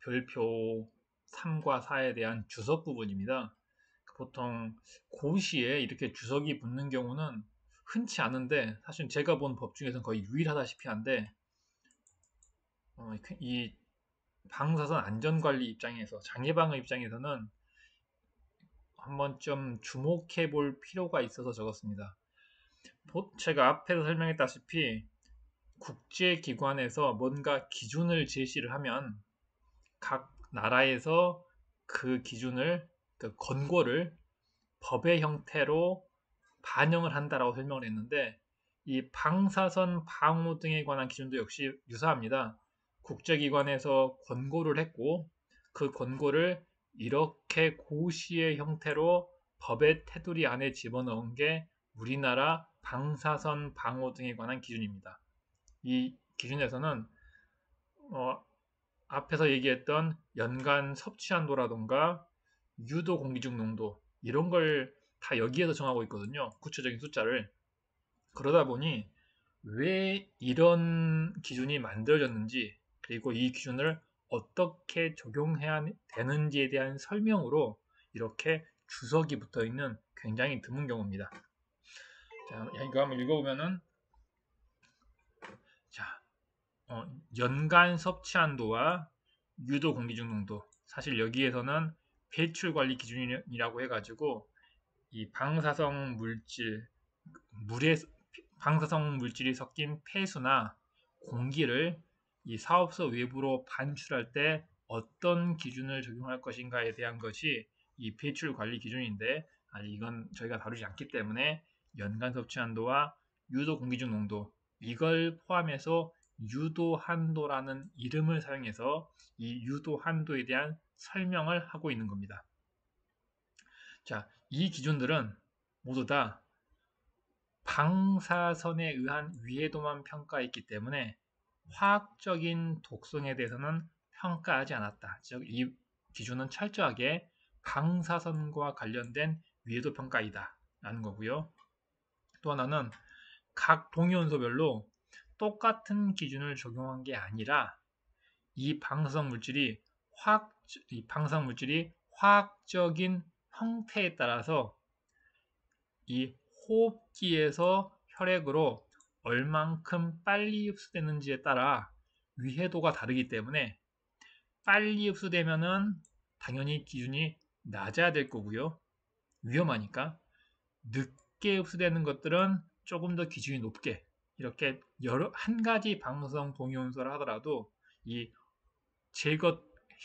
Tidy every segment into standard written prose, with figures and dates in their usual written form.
별표 3과 4에 대한 주석 부분입니다. 보통 고시에 이렇게 주석이 붙는 경우는 흔치 않은데 사실 제가 본 법 중에서는 거의 유일하다시피 한데 이 방사선 안전관리 입장에서 장애방의 입장에서는 한 번쯤 주목해 볼 필요가 있어서 적었습니다. 제가 앞에서 설명했다시피 국제기관에서 뭔가 기준을 제시를 하면 각 나라에서 그 기준을, 그 권고를 법의 형태로 반영을 한다라고 설명을 했는데, 이 방사선 방호 등에 관한 기준도 역시 유사합니다. 국제기관에서 권고를 했고 그 권고를 이렇게 고시의 형태로 법의 테두리 안에 집어넣은 게 우리나라 방사선 방호 등에 관한 기준입니다. 이 기준에서는 앞에서 얘기했던 연간 섭취 한도라던가 유도 공기 중 농도 이런 걸 다 여기에서 정하고 있거든요. 구체적인 숫자를. 그러다 보니 왜 이런 기준이 만들어졌는지, 그리고 이 기준을 어떻게 적용해야 되는지에 대한 설명으로 이렇게 주석이 붙어 있는 굉장히 드문 경우입니다. 자, 이거 한번 읽어보면은, 자, 연간 섭취 한도와 유도 공기 중 농도. 사실 여기에서는 배출 관리 기준이라고 해가지고 이 방사성 물질, 물에 방사성 물질이 섞인 폐수나 공기를 이 사업소 외부로 반출할 때 어떤 기준을 적용할 것인가에 대한 것이 이 배출 관리 기준인데, 아직 이건 저희가 다루지 않기 때문에 연간 섭취 한도와 유도 공기 중 농도, 이걸 포함해서 유도 한도라는 이름을 사용해서 이 유도 한도에 대한 설명을 하고 있는 겁니다. 자, 이 기준들은 모두 다 방사선에 의한 위해도만 평가했기 때문에 화학적인 독성에 대해서는 평가하지 않았다. 즉, 이 기준은 철저하게 방사선과 관련된 위해도 평가이다 라는 거고요. 또 하나는 각 동위원소별로 똑같은 기준을 적용한 게 아니라 이 방사성 물질이 화학적인 형태에 따라서 이 호흡기에서 혈액으로 얼만큼 빨리 흡수되는지에 따라 위해도가 다르기 때문에 빨리 흡수되면은 당연히 기준이 낮아야 될 거고요. 위험하니까. 늦게 흡수되는 것들은 조금 더 기준이 높게, 이렇게 한 가지 방사성 동위원소를 하더라도 이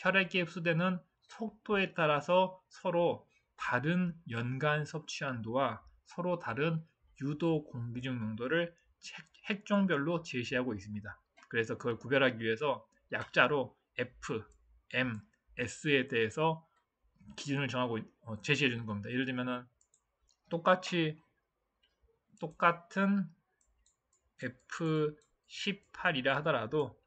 혈액에 흡수되는 속도에 따라서 서로 다른 연간 섭취 한도와 서로 다른 유도 공기 중 농도를 핵종별로 제시하고 있습니다. 그래서 그걸 구별하기 위해서 약자로 F, M, S에 대해서 기준을 정하고 제시해 주는 겁니다. 예를 들면은 똑같은 F18이라 하더라도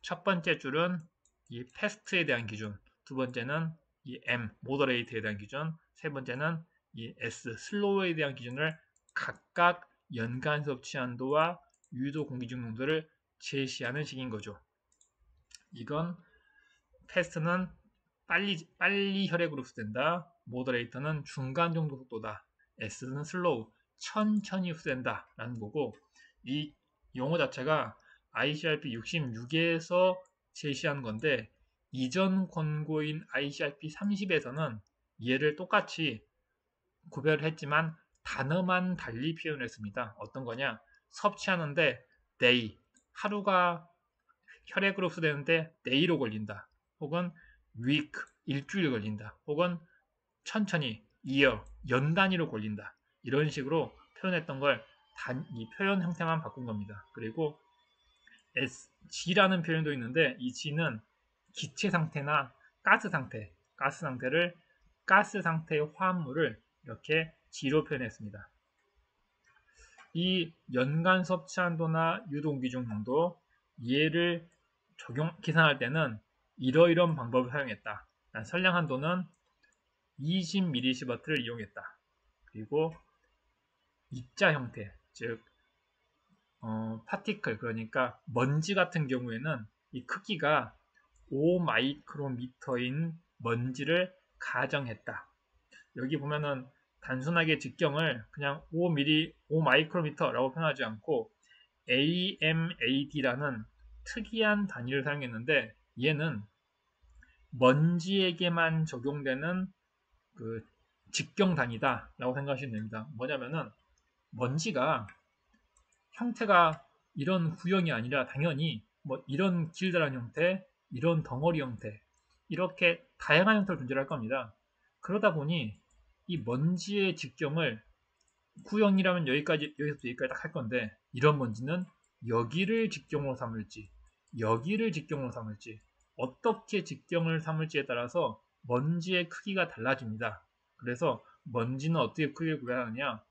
첫 번째 줄은 이 패스트에 대한 기준, 두 번째는 이 M, 모더레이트에 대한 기준, 세 번째는 이 S, 슬로우에 대한 기준을 각각 연간 섭취 한도와 유도 공기 중 농도를 제시하는 식인 거죠. 이건 패스트는 빨리 혈액으로 흡수된다. 모더레이터는 중간 정도 속도다. S는 슬로우, 천천히 흡수된다 라는 거고, 이 용어 자체가 ICRP 66에서 제시한 건데, 이전 권고인 ICRP 30에서는 얘를 똑같이 구별을 했지만 단어만 달리 표현을 했습니다. 어떤 거냐? 섭취하는데 day, 하루가 혈액으로 흡수되는데 day로 걸린다. 혹은 week, 일주일 걸린다. 혹은 천천히 year, 연 단위로 걸린다. 이런 식으로 표현했던 걸 이 표현 형태만 바꾼 겁니다. 그리고 G라는 표현도 있는데, 이 G는 기체 상태나 가스 상태를 가스 상태의 화합물을 이렇게 G로 표현했습니다. 이 연간 섭취 한도나 유도 공기 중 농도, 얘를 계산할 때는 이러이러한 방법을 사용했다. 선량 한도는 20mS를 이용했다. 그리고 입자 형태, 즉 파티클, 그러니까 먼지 같은 경우에는 이 크기가 5마이크로미터인 먼지를 가정했다. 여기 보면은 단순하게 직경을 그냥 5마이크로미터라고 표현하지 않고 AMAD라는 특이한 단위를 사용했는데, 얘는 먼지에게만 적용되는 그 직경 단위다 라고 생각하시면 됩니다. 뭐냐면은 먼지가 형태가 이런 구형이 아니라 당연히 뭐 이런 길다란 형태, 이런 덩어리 형태, 이렇게 다양한 형태로 존재할 겁니다. 그러다 보니 이 먼지의 직경을 구형이라면 여기서부터 여기까지 딱 할 건데, 이런 먼지는 여기를 직경으로 삼을지, 여기를 직경으로 삼을지, 어떻게 직경을 삼을지에 따라서 먼지의 크기가 달라집니다. 그래서 먼지는 어떻게 크기를 구별하느냐?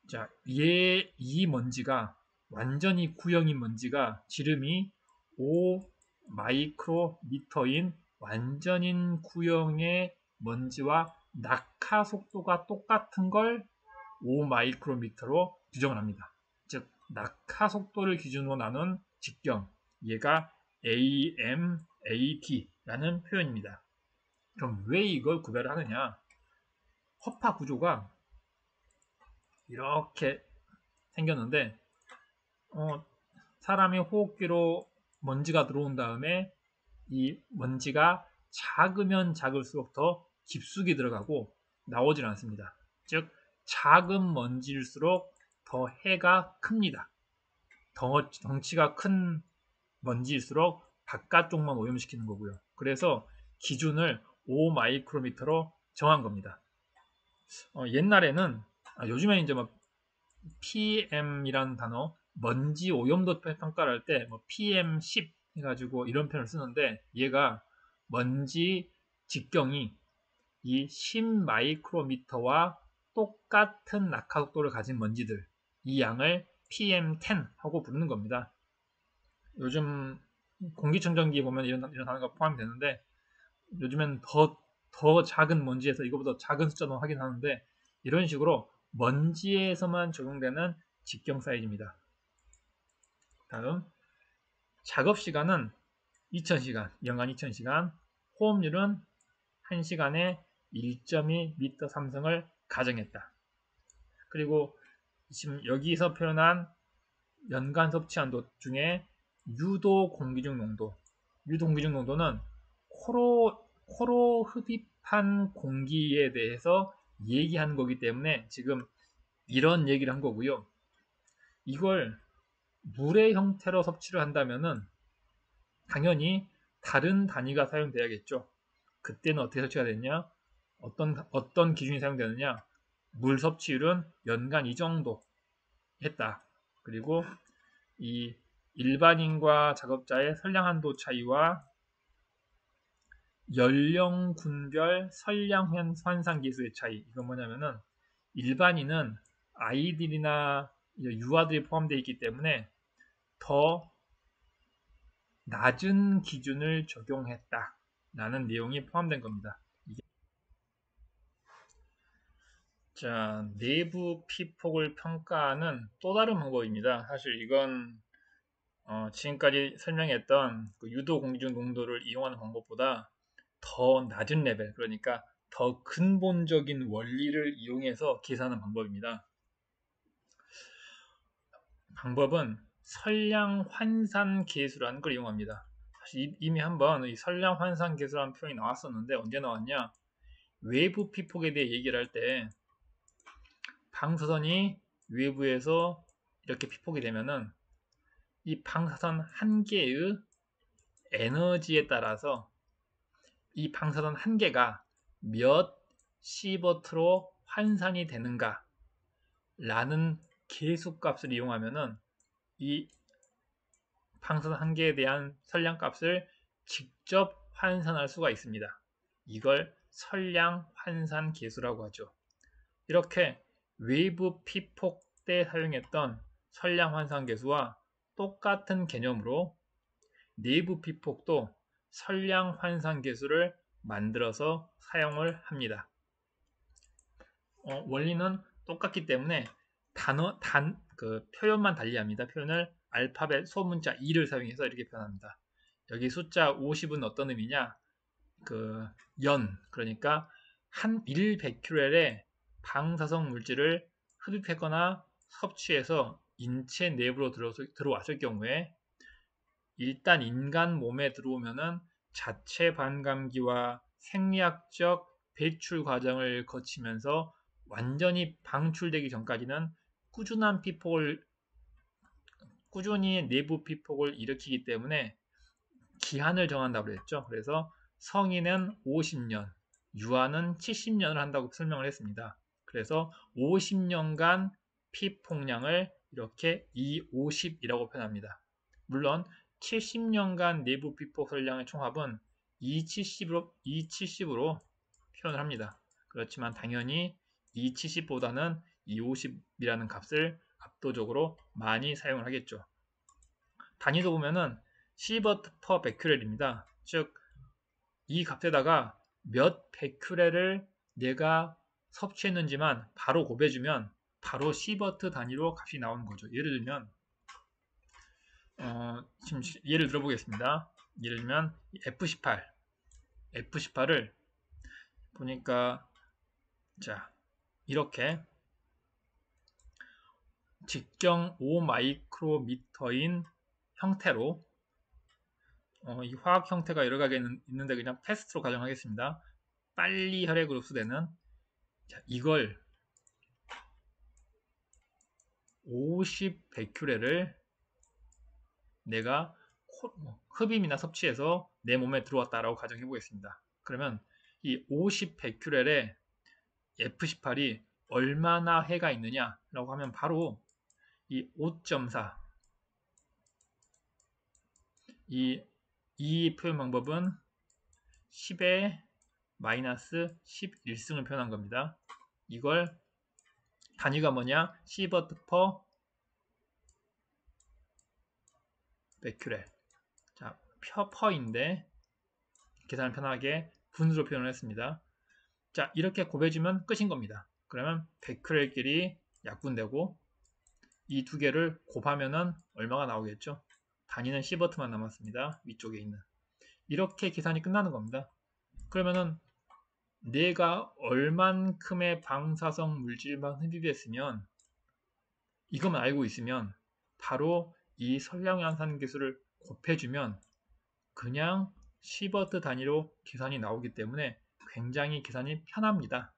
자, 이 먼지가 완전히 구형인 먼지가 지름이 5 마이크로미터인 완전인 구형의 먼지와 낙하 속도가 똑같은 걸 5 마이크로미터로 규정을 합니다. 즉 낙하 속도를 기준으로 나눈 직경, 얘가 AMAT라는 표현입니다. 그럼 왜 이걸 구별을 하느냐? 허파 구조가 이렇게 생겼는데, 사람이 호흡기로 먼지가 들어온 다음에 이 먼지가 작으면 작을수록 더 깊숙이 들어가고 나오질 않습니다. 즉 작은 먼지일수록 더 해가 큽니다. 덩치가 큰 먼지일수록 바깥쪽만 오염시키는 거고요. 그래서 기준을 5 마이크로미터로 정한 겁니다. 옛날에는 요즘에 이제 막 PM이라는 단어, 먼지 오염도 평가를 할 때 뭐 PM10 해가지고 이런 표현을 쓰는데, 얘가 먼지 직경이 이 10 마이크로미터와 똑같은 낙하 속도를 가진 먼지들, 이 양을 PM10 하고 부르는 겁니다. 요즘 공기청정기 보면 이런 단어가 포함이 되는데, 요즘엔 더 작은 먼지에서 이거보다 작은 숫자도 확인하는데, 이런 식으로 먼지에서만 적용되는 직경 사이즈입니다. 다음, 작업 시간은 2000시간, 연간 2000시간, 호흡률은 1시간에 1.2m 삼성을 가정했다. 그리고 지금 여기서 표현한 연간 섭취 한도 중에 유도 공기중 농도는 코로 흡입한 공기에 대해서 얘기하는 거기 때문에 지금 이런 얘기를 한 거고요. 이걸 물의 형태로 섭취를 한다면은 당연히 다른 단위가 사용돼야겠죠. 그때는 어떻게 설치가 됐냐? 어떤 기준이 사용되느냐? 물 섭취율은 연간 이 정도 했다. 그리고 이 일반인과 작업자의 선량 한도 차이와 연령군별 선량 환산 기수의 차이. 이건 뭐냐면은 일반인은 아이들이나 유아들이 포함되어 있기 때문에 더 낮은 기준을 적용했다라는 내용이 포함된 겁니다. 자, 내부 피폭을 평가하는 또 다른 방법입니다. 사실 이건 지금까지 설명했던 그 유도 공기중 농도를 이용하는 방법보다 더 낮은 레벨, 그러니까 더 근본적인 원리를 이용해서 계산하는 방법입니다. 방법은 선량 환산 계수라는 걸 이용합니다. 사실 이미 한번 이 선량 환산 계수라는 표현이 나왔었는데, 언제 나왔냐? 외부 피폭에 대해 얘기를 할 때 방사선이 외부에서 이렇게 피폭이 되면은 이 방사선 한 개의 에너지에 따라서 이 방사선 한 개가 몇 시버트로 환산이 되는가 라는 계수값을 이용하면은 이 방사선 한 개에 대한 선량값을 직접 환산할 수가 있습니다. 이걸 선량 환산 계수라고 하죠. 이렇게 외부 피폭 때 사용했던 선량 환산 계수와 똑같은 개념으로 내부 피폭도 선량 환산 계수를 만들어서 사용을 합니다. 원리는 똑같기 때문에 그 표현만 달리합니다. 표현을 알파벳 소문자 E를 사용해서 이렇게 표현합니다. 여기 숫자 50은 어떤 의미냐? 그러니까 한 1베큐렐의 방사성 물질을 흡입했거나 섭취해서 인체 내부로 들어왔을 경우에 일단 인간 몸에 들어오면은 자체 반감기와 생리학적 배출 과정을 거치면서 완전히 방출되기 전까지는 꾸준히 내부 피폭을 일으키기 때문에 기한을 정한다고 그랬죠. 그래서 성인은 50년, 유아는 70년을 한다고 설명을 했습니다. 그래서 50년간 피폭량을 이렇게 E50이라고 표현합니다. 물론 70년간 내부 피폭 설량의 총합은 E70으로 표현을 합니다. 그렇지만 당연히 E70보다는 E50이라는 값을 압도적으로 많이 사용을 하겠죠. 단위도 보면은 시버트 퍼 베큐렐입니다. 즉, 이 값에다가 몇 베큐렐을 내가 섭취했는지만 바로 곱해주면 바로 시버트 단위로 값이 나오는 거죠. 예를 들면 지금 예를 들어보겠습니다. 예를 들면 F18을 보니까 자 이렇게 직경 5마이크로미터인 형태로 이 화학 형태가 여러 가지 있는데 그냥 테스트로 가정하겠습니다. 빨리 혈액으로 흡수되는 이걸 50베큐렐을 내가 흡입이나 섭취해서 내 몸에 들어왔다라고 가정해 보겠습니다. 그러면 이 50베큐렐의 F18이 얼마나 해가 있느냐라고 하면 바로 이 5.4 이 표현 방법은 10의 마이너스 11승을 표현한 겁니다. 이걸 단위가 뭐냐? 시버트 퍼 베큐렐. 자, 퍼인데 계산을 편하게 분수로 표현을 했습니다. 자, 이렇게 곱해주면 끝인 겁니다. 그러면 베큐렐끼리 약분되고 이 두 개를 곱하면은 얼마가 나오겠죠? 단위는 시버트만 남았습니다. 위쪽에 있는. 이렇게 계산이 끝나는 겁니다. 그러면은 내가 얼만큼의 방사성 물질만 흡입했으면 이것만 알고 있으면 바로 이 선량환산 계수를 곱해주면 그냥 시버트 단위로 계산이 나오기 때문에 굉장히 계산이 편합니다.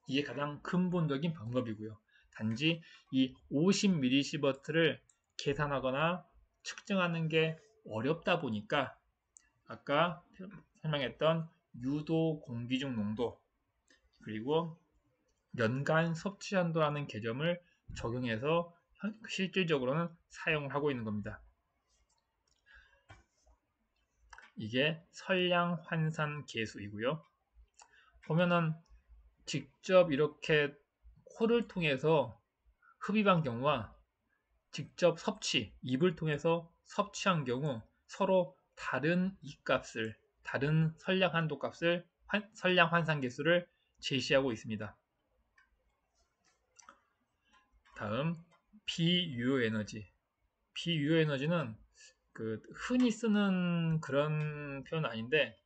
이게 가장 근본적인 방법이고요. 단지 이 50mS를 계산하거나 측정하는 게 어렵다 보니까 아까 설명했던 유도 공기중 농도 그리고 연간 섭취 한도라는 개념을 적용해서 실질적으로는 사용을 하고 있는 겁니다. 이게 선량 환산 계수이고요. 보면은 직접 이렇게 코를 통해서 흡입한 경우와 직접 입을 통해서 섭취한 경우 서로 다른 다른 선량 한도 값을 선량 환산 계수를 제시하고 있습니다. 다음 비유효 에너지. 비유효 에너지는 흔히 쓰는 그런 표현 아닌데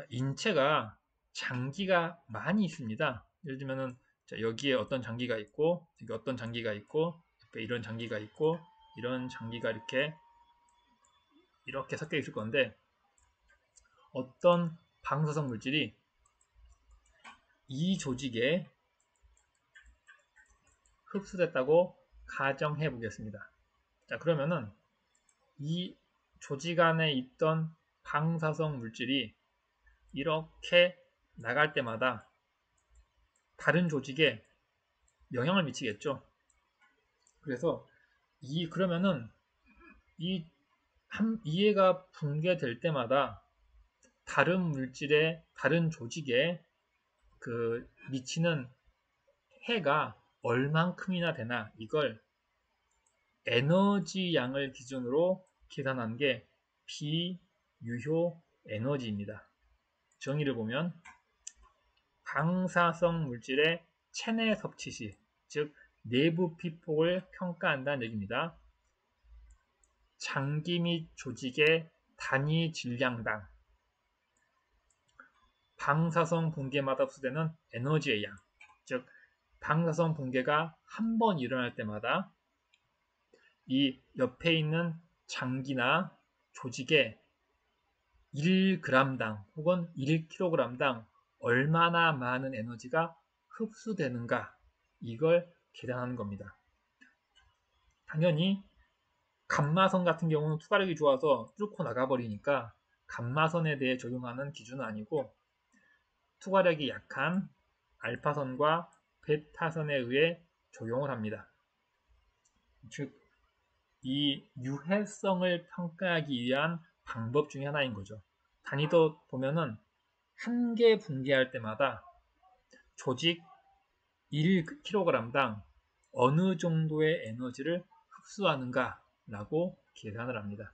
인체가 장기가 많이 있습니다. 예를 들면은 여기에 어떤 장기가 있고 여기 어떤 장기가 있고 옆에 이런 장기가 있고 이런 장기가 이렇게 섞여 있을 건데 어떤 방사성 물질이 이 조직에 흡수됐다고 가정해 보겠습니다. 자, 그러면은 이 조직 안에 있던 방사성 물질이 이렇게 나갈 때마다 다른 조직에 영향을 미치겠죠. 그래서 그러면은 이해가 붕괴될 때마다 다른 조직에 미치는 해가 얼만큼이나 되나 이걸 에너지 양을 기준으로 계산한 게 비유효 에너지입니다. 정의를 보면 방사성 물질의 체내 섭취 시, 즉 내부 피폭을 평가한다는 얘기입니다. 장기 및 조직의 단위 질량당 방사성 붕괴마다 흡수되는 에너지의 양, 즉 방사성 붕괴가 한 번 일어날 때마다 이 옆에 있는 장기나 조직의 1g당 혹은 1kg당 얼마나 많은 에너지가 흡수되는가, 이걸 계산하는 겁니다. 당연히 감마선 같은 경우는 투과력이 좋아서 뚫고 나가버리니까 감마선에 대해 적용하는 기준은 아니고, 투과력이 약한 알파선과 베타선에 의해 적용을 합니다. 즉, 이 유해성을 평가하기 위한 방법 중에 하나인 거죠. 단위도 보면은 한 개 붕괴할 때마다 조직 1kg당 어느 정도의 에너지를 흡수하는가 라고 계산을 합니다.